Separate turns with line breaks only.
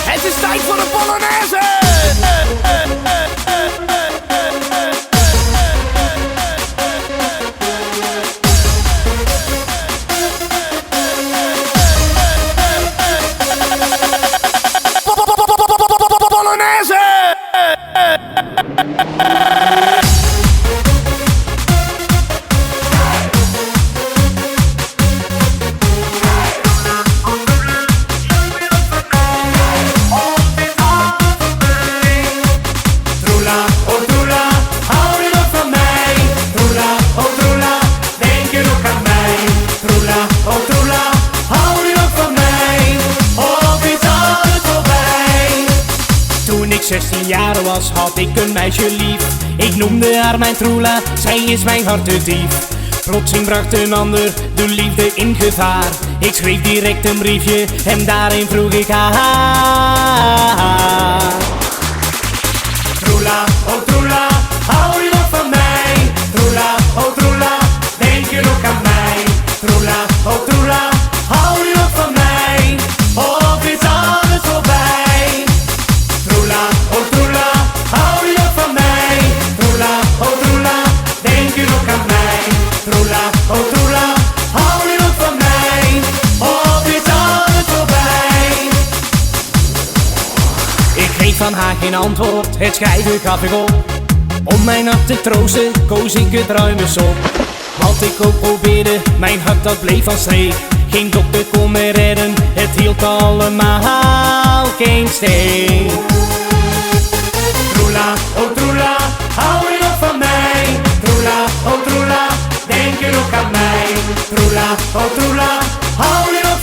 Het is tijd voor de Polonaise! Polonaise!
Toen ik 16 jaar was, had ik een meisje lief. Ik noemde haar mijn troela, zij is mijn hartedief. Plotseling bracht een ander de liefde in gevaar. Ik schreef direct een briefje en daarin vroeg ik haar: Troela, oh troela, hou je nog van mij? Troela, oh troela, denk je nog aan mij? Troela, oh troela, hou je nog van mij? Of is alles voorbij? Troela, oh troela, hou je nog van mij? Troela, oh troela, denk je nog aan mij? Troela, oh troela, hou je nog van mij? Of is alles voorbij? Ik kreeg van haar geen antwoord, het schrijven gaf ik op. Om mijn hart te troosten, koos ik het ruime op. Wat ik ook probeerde, mijn hart dat bleef van streek. Geen dokter kon me redden, het hield allemaal geen steek. Troela, oh troela, hou je nog van mij? Troela, oh troela, denk je nog aan mij? Troela, oh troela, hou je nog